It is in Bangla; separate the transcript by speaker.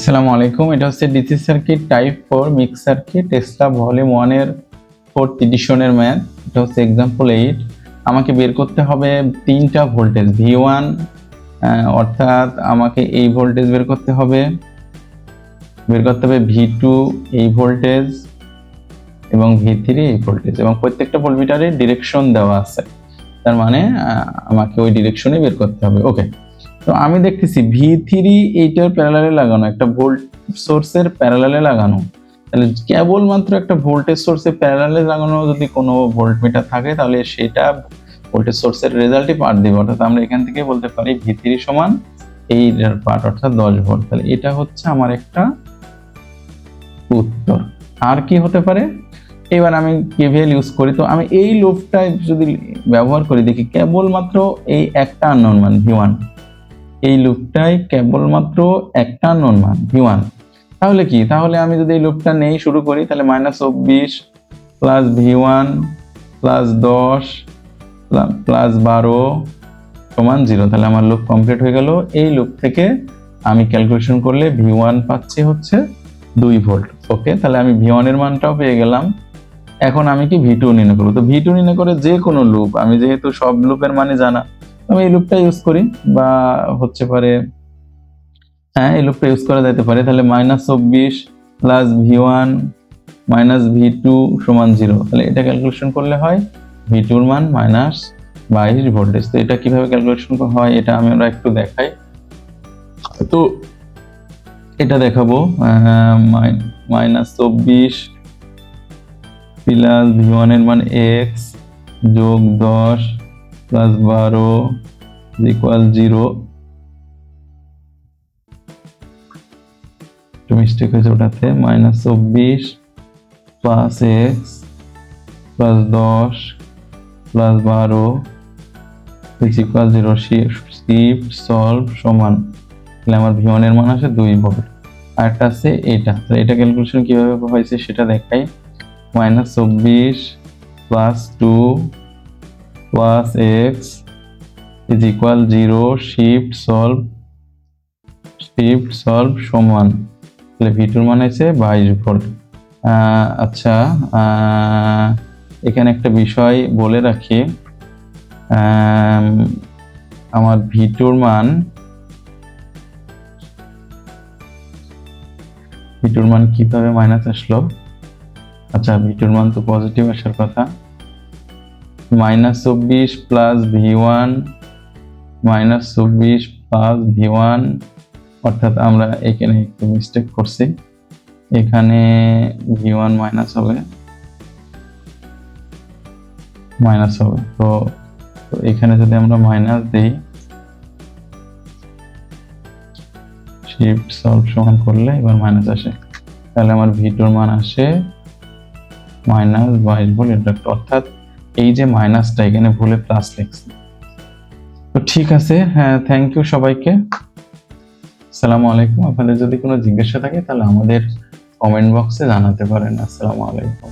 Speaker 1: আসসালামু আলাইকুম। এটা হচ্ছে DC circuit type 4 mix circuit Tesla volume 1 এর 4th এডিশনের ম্যাথ। এটা হচ্ছে এক্সাম্পল 8। আমাকে বের করতে হবে তিনটা ভোল্টেজ V1, অর্থাৎ আমাকে এই ভোল্টেজ বের করতে হবে V2 এই ভোল্টেজ এবং V3 এই ভোল্টেজ, এবং প্রত্যেকটা ভোল্টমিটারের ডিরেকশন দেওয়া আছে, তার মানে আমাকে ওই ডিরেকশনে বের করতে হবে। ওকে, তো আমি দেখতেছি V3 এইটার প্যারালালে লাগানো, একটা ভোল্ট সোর্সের প্যারালালে লাগানো। তাহলে কেবলমাত্র একটা ভোল্টেজ সোর্সের প্যারালালে লাগানো যদি কোনো ভোল্টমিটার থাকে, তাহলে সেটা ভোল্টেজ সোর্সের রেজাল্টই পাঠ দিবে। অর্থাৎ আমরা এখান থেকে বলতে পারি V3 সমান এই পাঠ, অর্থাৎ 10 ভোল্ট। তাহলে এটা হচ্ছে আমার একটা উত্তর। আর কি হতে পারে? এবার আমি কেভিএল ইউজ করি, তো আমি এই লুপটা যদি ব্যবহার করি, দেখি কেবলমাত্র এই একটা আননোন মান V1, এই লুপটাই কেবলমাত্র একটা আননোন মান V1। তাহলে কি? তাহলে আমি যদি এই লুপটা নেই শুরু করি, তাহলে -24 প্লাস V1 প্লাস 10 প্লাস 12 সমান 0। তাহলে আমার লুপ কমপ্লিট হয়ে গেল। এই লুপ থেকে আমি ক্যালকুলেশন করলে V1 পাচ্ছি হচ্ছে 2 ভোল্ট। ওকে, তাহলে আমি V1 এর মানটাও পেয়ে গেলাম। এখন আমি কি V2 নির্ণয় করবো। তো V2 নির্ণয় করে যে কোনো লুপ, আমি যেহেতু সব লুপের মানে জানা, আমি এই লুপটা ইউজ করি, বা হচ্ছে পারে হ্যাঁ এই লুপটা ইউজ করা যেতে পারে। তাহলে -24 প্লাস V1 মাইনাস V2 সমান 0। তাহলে এটা ক্যালকুলেশন করলে হয় V2 এর মান -22 ভোল্টেজ। তো এটা কিভাবে ক্যালকুলেশন হয় এটা আমরা একটু দেখাই। তো এটা দেখাবো, -24 প্লাস V1 এর মান x যোগ 10 প্লাস 12 ইকুয়াল 0। একটু মিস্টেক হয়েছে ওটাতে। -24 plus x plus 10 plus 12 equal 0। Shift solve সমান, তাহলে আমার V1 এর মান আসে 2 ভোল্ট। আর একটা আছে এটা। তাহলে এটা ক্যালকুলেশন কিভাবে হয়েছে সেটা দেখাই। -24 plus 2 plus x is equal 0। Shift solve সমান, তাহলে V2 এর মান আছে 22 ভোল্ট। আচ্ছা, এখানে একটা বিষয় বলে রাখি, আমার V2 এর মান কিভাবে মাইনাস আসলো? আচ্ছা, V2 এর মান তো পজিটিভ আসার কথা। -24 প্লাস V1 -24 প্লাস V1, অর্থাৎ আমরা এখানে একটু মিস্টেক করছি, এখানে V1 মাইনাস হবে। তো এখানে যদি আমরা মাইনাস দিই, শিফট সলভ সমান করলে এবার মাইনাস আসে, তাহলে আমার V2 এর মান আসে -22 ভোল্ট। অর্থাৎ এই যে মাইনাসটা এখানে ভুলে প্লাস লিখছি। তো ঠিক আছে, হ্যাঁ, থ্যাংক ইউ সবাইকে। আসসালামু আলাইকুম। আপনাদের যদি কোনো জিজ্ঞাসা থাকে তাহলে আমাদের কমেন্ট বক্সে জানাতে পারেন। আসসালামু আলাইকুম।